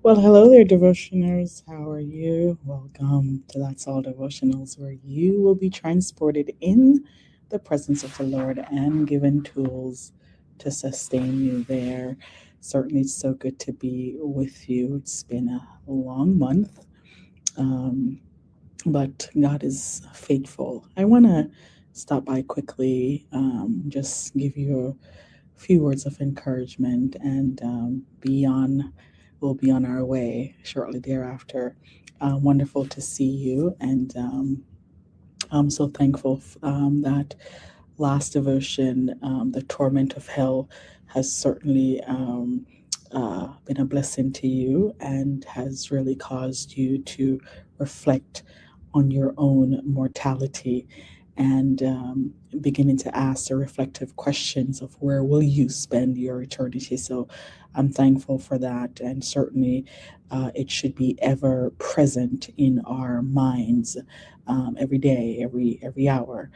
Well, hello there, devotioners. How are you? Welcome to That's All Devotionals, where you will be transported in the presence of the Lord and given tools to sustain you there. Certainly, it's so good to be with you. It's been a long month, um, but God is faithful. I want to stop by quickly, just give you few words of encouragement and we'll be on our way shortly thereafter. Wonderful to see you, and I'm so thankful that last devotion, the torment of hell, has certainly been a blessing to you and has really caused you to reflect on your own mortality and beginning to ask the reflective questions of where will you spend your eternity. So I'm thankful for that, and certainly it should be ever present in our minds, every day, every hour.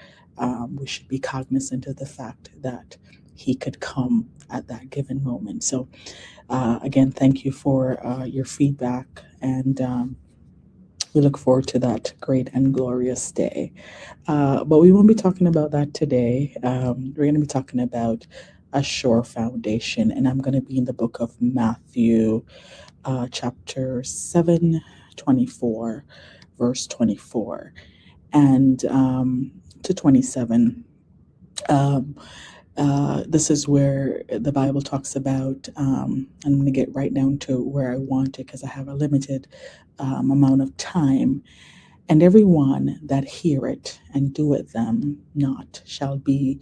We should be cognizant of the fact that he could come at that given moment. So again, thank you for your feedback, and we look forward to that great and glorious day. But we won't be talking about that today. We're going to be talking about a sure foundation, and I'm going to be in the book of Matthew, chapter 7, 24, verse 24, and to 27. Um, this is where the Bible talks about, I'm going to get right down to where I want it because I have a limited amount of time. And everyone that heareth and doeth them not shall be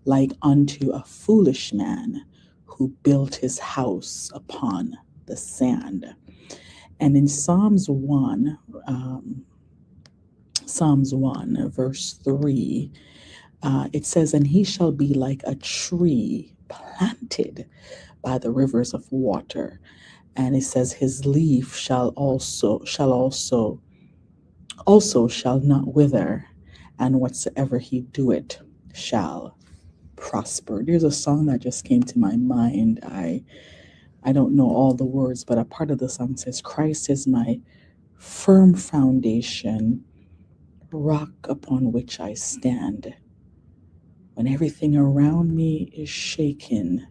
like unto a foolish man who built his house upon the sand. And in Psalms 1, verse 3, it says, "And he shall be like a tree planted by the rivers of water." And it says, "His leaf also shall not wither, and whatsoever he doeth shall prosper." There's a song that just came to my mind. I don't know all the words, but a part of the song says, "Christ is my firm foundation, rock upon which I stand. When everything around me is shaken,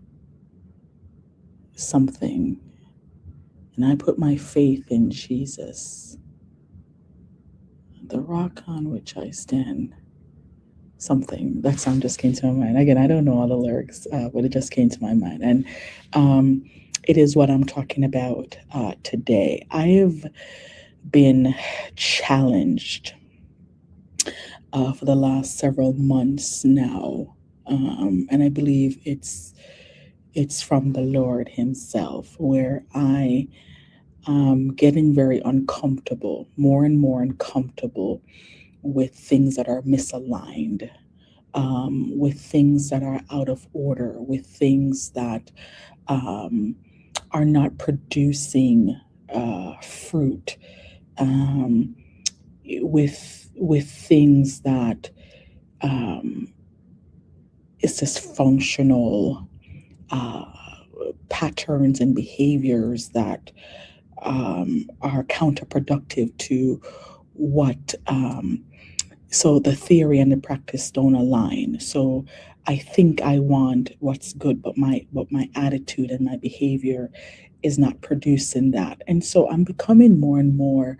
something, and I put my faith in Jesus, the rock on which I stand." Something. That song just came to my mind. Again, I don't know all the lyrics, but it just came to my mind. And um, it is what I'm talking about today. I have been challenged for the last several months now. And I believe it's from the Lord Himself, where I am getting very uncomfortable, more and more uncomfortable with things that are misaligned, with things that are out of order, with things that um, are not producing fruit, um, with things that um, is dysfunctional uh, patterns and behaviors that are counterproductive to what so the theory and the practice don't align. So I think I want what's good, but my attitude and my behavior is not producing that. And so I'm becoming more and more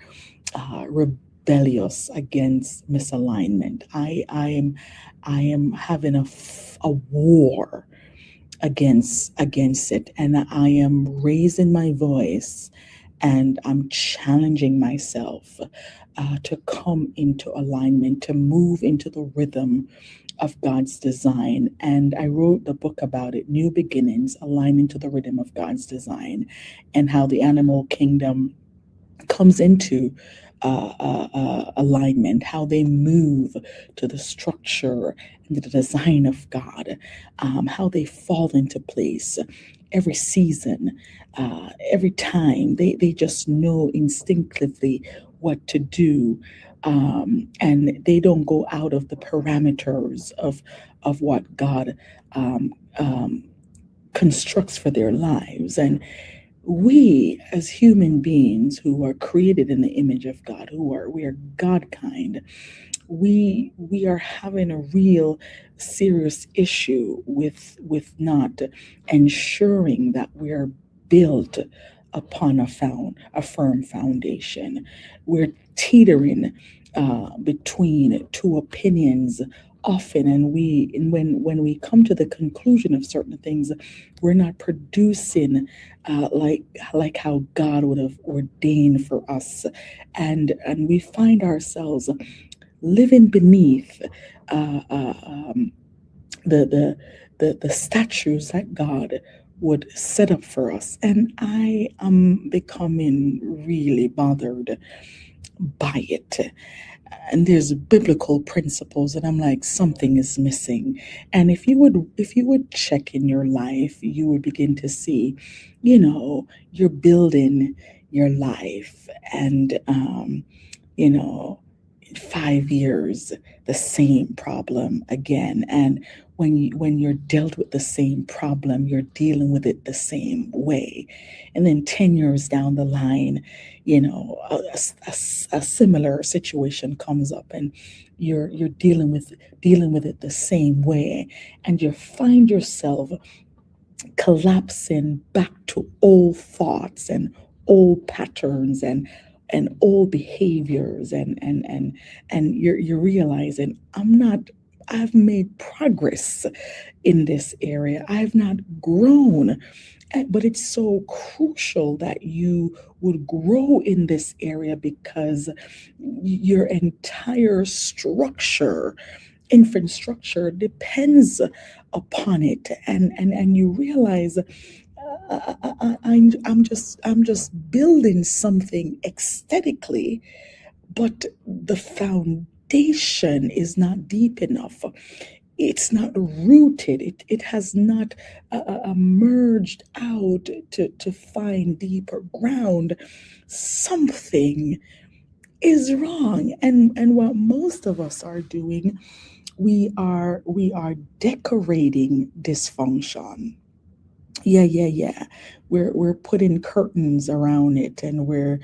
rebellious against misalignment. I am having a war against it, and I am raising my voice, and I'm challenging myself to come into alignment, to move into the rhythm of God's design. And I wrote the book about it, New Beginnings, Aligning to the Rhythm of God's Design, and how the animal kingdom comes into alignment, how they move to the structure and the design of God, how they fall into place every season, every time. They just know instinctively what to do. And they don't go out of the parameters of what God um, um, constructs for their lives. And we as human beings who are created in the image of God, we are God kind, we are having a real serious issue with not ensuring that we are built upon a firm foundation. We're teetering between two opinions often, and when we come to the conclusion of certain things, we're not producing like how God would have ordained for us, and we find ourselves living beneath uh, uh, um, the, the the statues that God would set up for us. And I am becoming really bothered by it. And there's biblical principles, and I'm like, something is missing. And if you would check in your life, you would begin to see, you're building your life, and you know, in 5 years, the same problem again. And when you're dealt with the same problem, you're dealing with it the same way. And then 10 years down the line, a similar situation comes up, and you're dealing with it the same way, and you find yourself collapsing back to old thoughts and old patterns and old behaviors, and you're realizing, I've made progress in this area. I've not grown. But it's so crucial that you would grow in this area, because your entire infrastructure depends upon it, and you realize, I'm just building something aesthetically, but the foundation is not deep enough. It's not rooted. It has not merged out to find deeper ground. Something is wrong, and what most of us are doing, we are decorating dysfunction. Yeah. We're putting curtains around it, and we're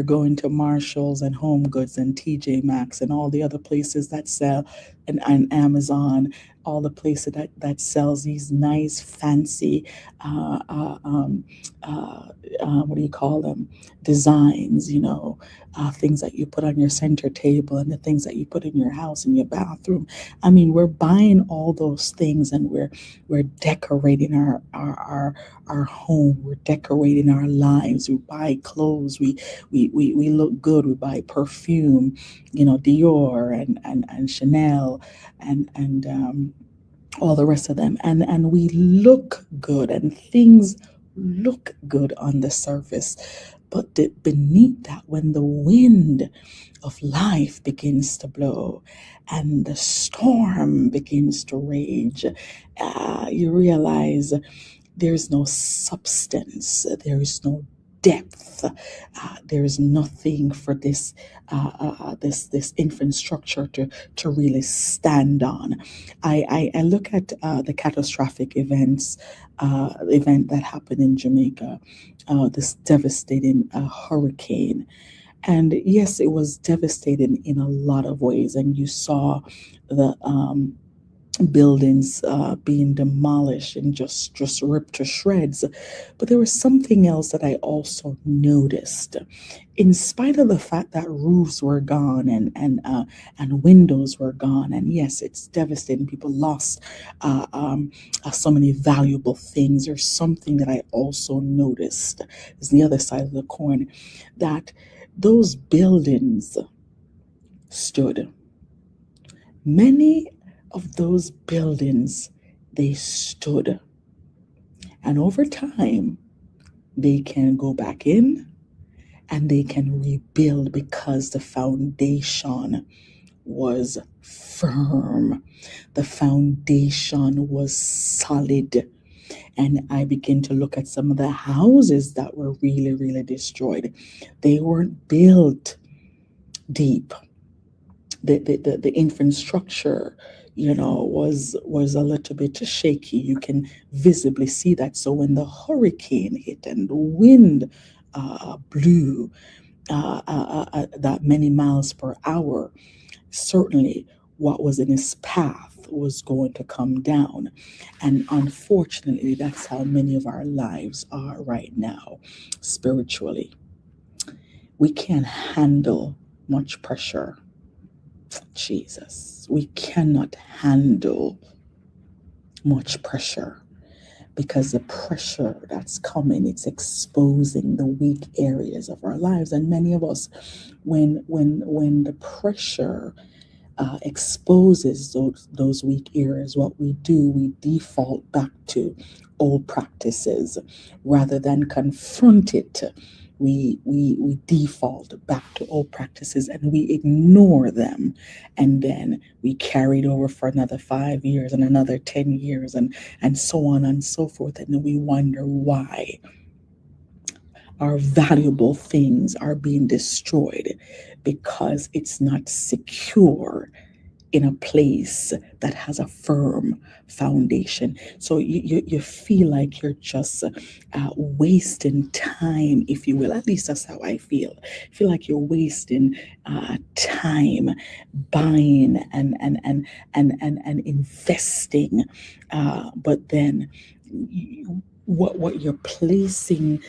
going to Marshalls and Home Goods and TJ Maxx and all the other places that sell, and Amazon, all the places that sells these nice fancy uh, uh, um, uh, what do you call them, designs, things that you put on your center table, and the things that you put in your house, in your bathroom. I mean, we're buying all those things, and we're decorating our home. We're decorating our lives. We buy clothes. We look good. We buy perfume, Dior and Chanel, and all the rest of them, and we look good, and things look good on the surface. But beneath that, when the wind of life begins to blow and the storm begins to rage, you realize there's no substance, there is no depth, there is nothing for this infrastructure to really stand on. I look at the catastrophic event that happened in Jamaica, this devastating hurricane. And yes, it was devastating in a lot of ways. And you saw the buildings being demolished and just ripped to shreds. But there was something else that I also noticed. In spite of the fact that roofs were gone, and windows were gone, and yes, it's devastating. People lost so many valuable things. There's something that I also noticed. Is the other side of the coin, that those buildings stood. Many of those buildings, they stood. And over time, they can go back in and they can rebuild, because the foundation was firm. The foundation was solid. And I begin to look at some of the houses that were really, really destroyed. They weren't built deep. The infrastructure, was a little bit shaky. You can visibly see that. So when the hurricane hit and the wind blew that many miles per hour, certainly what was in his path was going to come down. And unfortunately, that's how many of our lives are right now, spiritually. We can't handle much pressure. Jesus, we cannot handle much pressure, because the pressure that's coming, it's exposing the weak areas of our lives. And many of us, when the pressure exposes those weak areas, what we do, we default back to old practices rather than confront it. We default back to old practices and we ignore them, and then we carry it over for another 5 years and another 10 years and so on and so forth, and then we wonder why our valuable things are being destroyed, because it's not secure in a place that has a firm foundation. So you feel like you're just wasting time, if you will. At least that's how I feel. I feel like you're wasting time buying and investing, but then what you're placing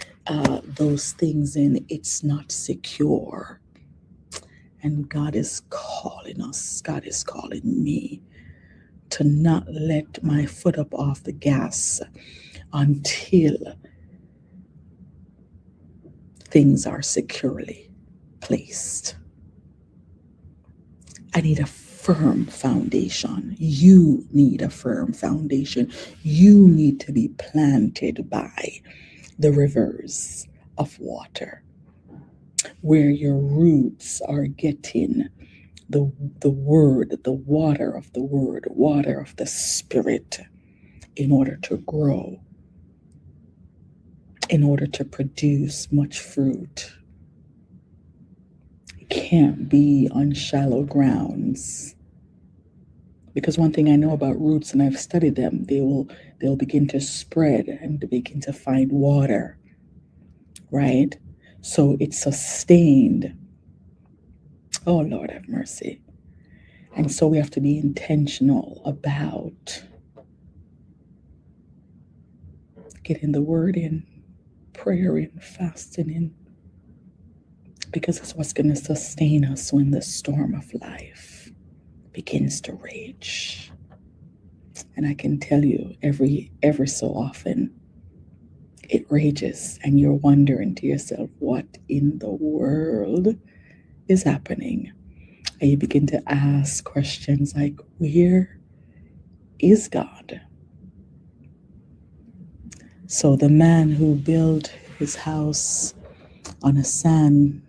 those things in, it's not secure. And God is calling us, God is calling me to not let my foot up off the gas until things are securely placed. I need a firm foundation. You need a firm foundation. You need to be planted by the rivers of water, where your roots are getting the word, the water of the word, water of the Spirit, in order to grow, in order to produce much fruit. It can't be on shallow grounds. Because one thing I know about roots, and I've studied them, they'll begin to spread and begin to find water, right? So it's sustained. Oh, Lord have mercy. And so we have to be intentional about getting the word in, prayer in, fasting in, because it's what's going to sustain us when the storm of life begins to rage. And I can tell you, ever so often, it rages, and you're wondering to yourself, what in the world is happening? And you begin to ask questions like, where is God? So the man who built his house on a sand,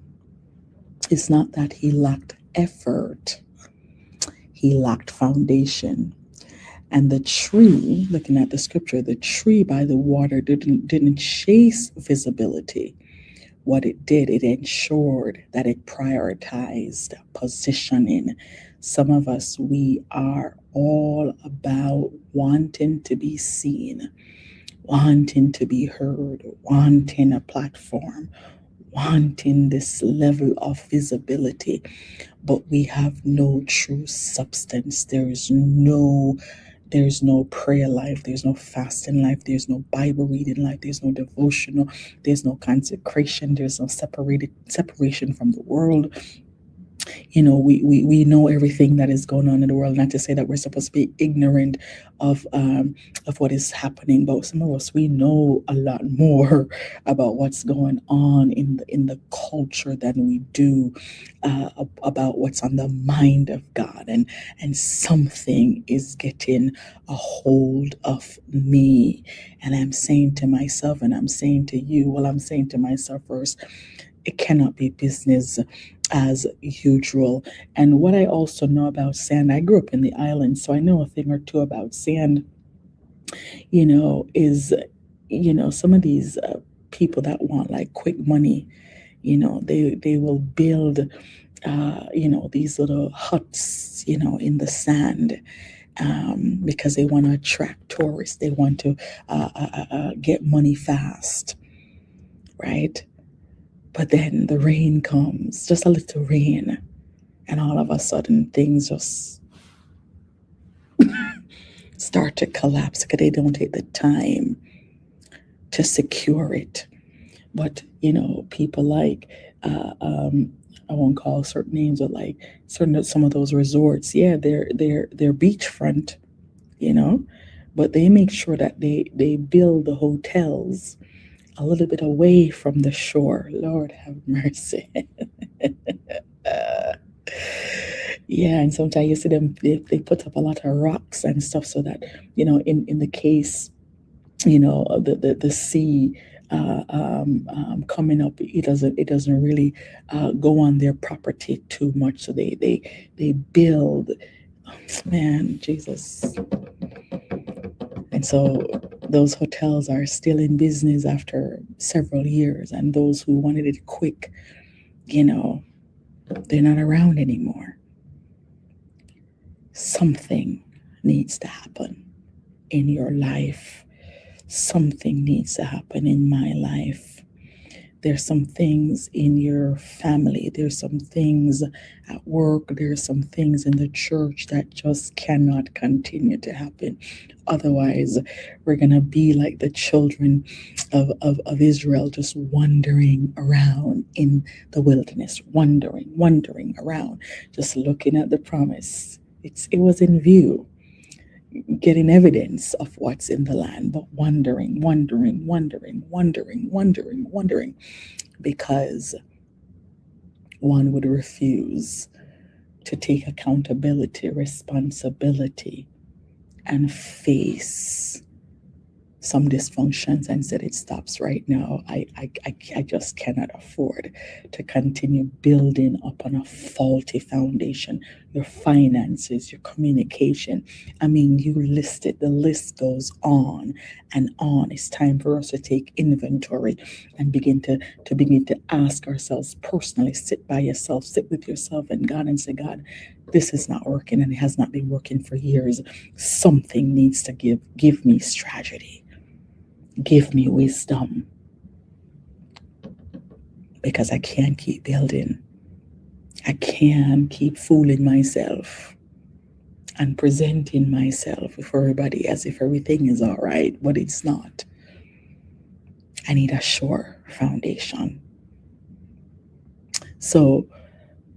it's not that he lacked effort, he lacked foundation. And the tree, looking at the scripture, the tree by the water didn't chase visibility. What it did, it ensured that it prioritized positioning. Some of us, we are all about wanting to be seen, wanting to be heard, wanting a platform, wanting this level of visibility, but we have no true substance. There's no prayer life, there's no fasting life, there's no Bible reading life, there's no devotional, there's no consecration, there's no separation from the world. We know everything that is going on in the world. Not to say that we're supposed to be ignorant of what is happening, but some of us, we know a lot more about what's going on in the culture than we do about what's on the mind of God, and something is getting a hold of me, and I'm saying to myself, and I'm saying to you, well, I'm saying to myself first, it cannot be business as usual. And what I also know about sand, I grew up in the islands, so I know a thing or two about sand, is, some of these people that want like quick money, they will build, these little huts, in the sand. because they want to attract tourists. They want to get money fast, right? But then the rain comes, just a little rain, and all of a sudden things just start to collapse because they don't take the time to secure it. But people like I won't call certain names, but like some of those resorts, yeah, they're beachfront, but they make sure that they build the hotels a little bit away from the shore. Lord have mercy. Yeah, and sometimes you see them, they put up a lot of rocks and stuff so that, in the case, the sea coming up, it doesn't really go on their property too much. So they build, man, Jesus. And so those hotels are still in business after several years, and those who wanted it quick, they're not around anymore. Something needs to happen in your life. Something needs to happen in my life. There's some things in your family. There's some things at work. There's some things in the church that just cannot continue to happen. Otherwise, we're going to be like the children of Israel, just wandering around in the wilderness, wandering around, just looking at the promise. It was in view, getting evidence of what's in the land, but wondering, because one would refuse to take accountability, responsibility, and face some dysfunctions and said it stops right now. I just cannot afford to continue building upon a faulty foundation. Your finances, your communication. I mean, you listed, the list goes on and on. It's time for us to take inventory and begin to ask ourselves personally, sit by yourself, sit with yourself and God and say, God, this is not working and it has not been working for years. Something needs to give me strategy. Give me wisdom, because I can't keep building. I can't keep fooling myself and presenting myself with everybody as if everything is all right, but it's not. I need a sure foundation. So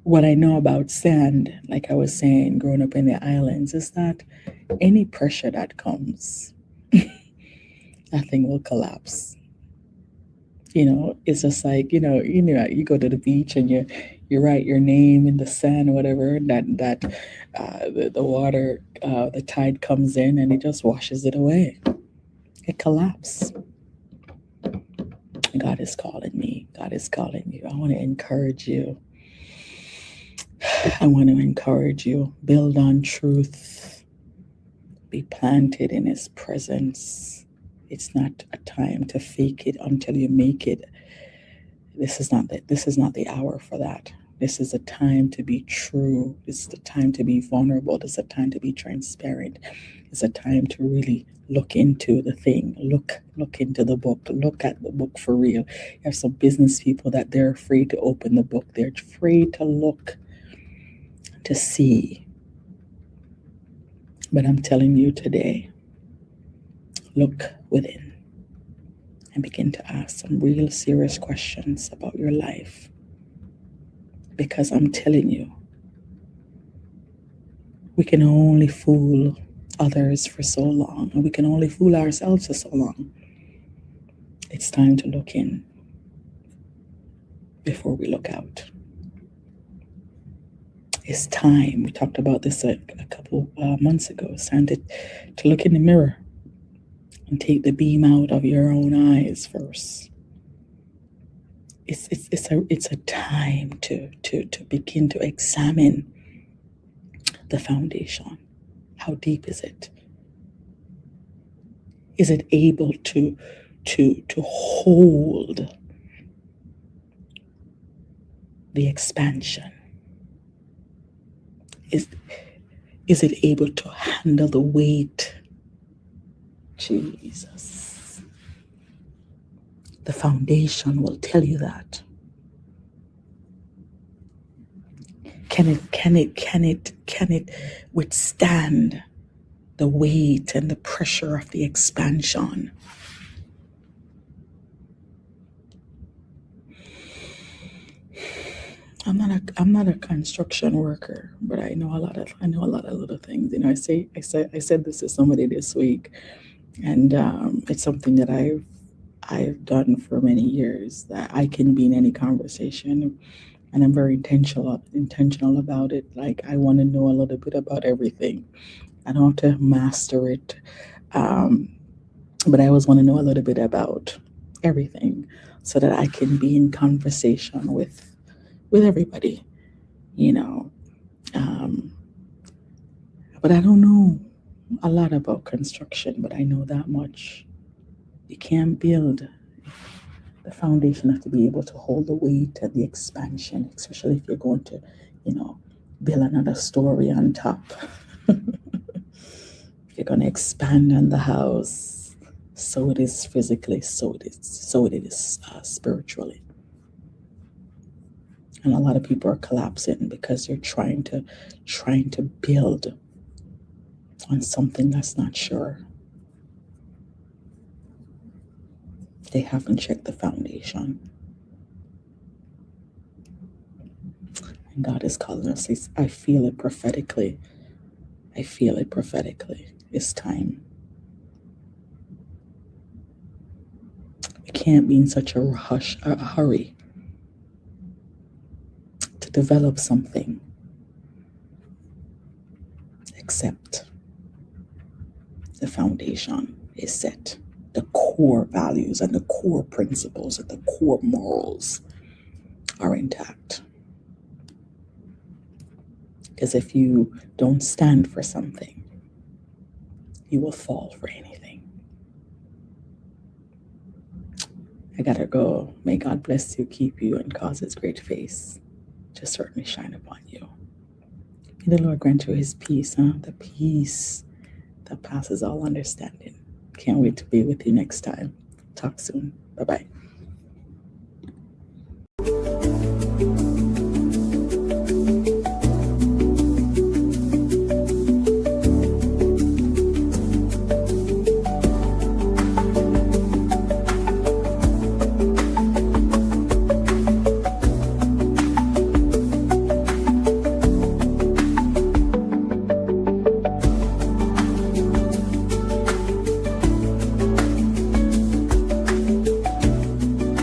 what I know about sand, like I was saying, growing up in the islands, is that any pressure that comes, nothing will collapse. It's just like, you go to the beach and you write your name in the sand or whatever, the water, the tide comes in and it just washes it away. It collapses. God is calling me. God is calling you. I want to encourage you. Build on truth. Be planted in His presence. It's not a time to fake it until you make it. This is not the hour for that. This is a time to be true. This is the time to be vulnerable. This is a time to be transparent. It's a time to really look into the thing. Look into the book. Look at the book for real. You have some business people that they're afraid to open the book. They're afraid to look, to see. But I'm telling you today, look within and begin to ask some real serious questions about your life. Because I'm telling you, we can only fool others for so long, and we can only fool ourselves for so long. It's time to look in before we look out. It's time. We talked about this a couple months ago. It's time to look in the mirror and take the beam out of your own eyes first. It's a time to begin to examine the foundation. How deep is it? Is it able to hold the expansion? Is it able to handle the weight? Jesus. The foundation will tell you that. Can it withstand the weight and the pressure of the expansion? I'm not a construction worker, but I know a lot of little things. You know, I said this to somebody this week, and it's something that I've done for many years. That I can be in any conversation, and I'm very intentional about it. Like, I want to know a little bit about everything. I don't have to master it, um, but I always want to know a little bit about everything, so that I can be in conversation with everybody. You know, um, but I don't know a lot about construction. But I know that much: you can't build. The foundation have to be able to hold the weight and the expansion, especially if you're going to, build another story on top. If you're going to expand on the house, so it is physically, so it is spiritually. And a lot of people are collapsing because they're trying to build on something that's not sure. They haven't checked the foundation. And God is calling us. I feel it prophetically. It's time. We can't be in such a hurry to develop something, except the foundation is set. The core values and the core principles and the core morals are intact. Because if you don't stand for something, you will fall for anything. I gotta go. May God bless you, keep you, and cause his great face to certainly shine upon you. May the Lord grant you his peace, the peace that passes all understanding. Can't wait to be with you next time. Talk soon. Bye-bye.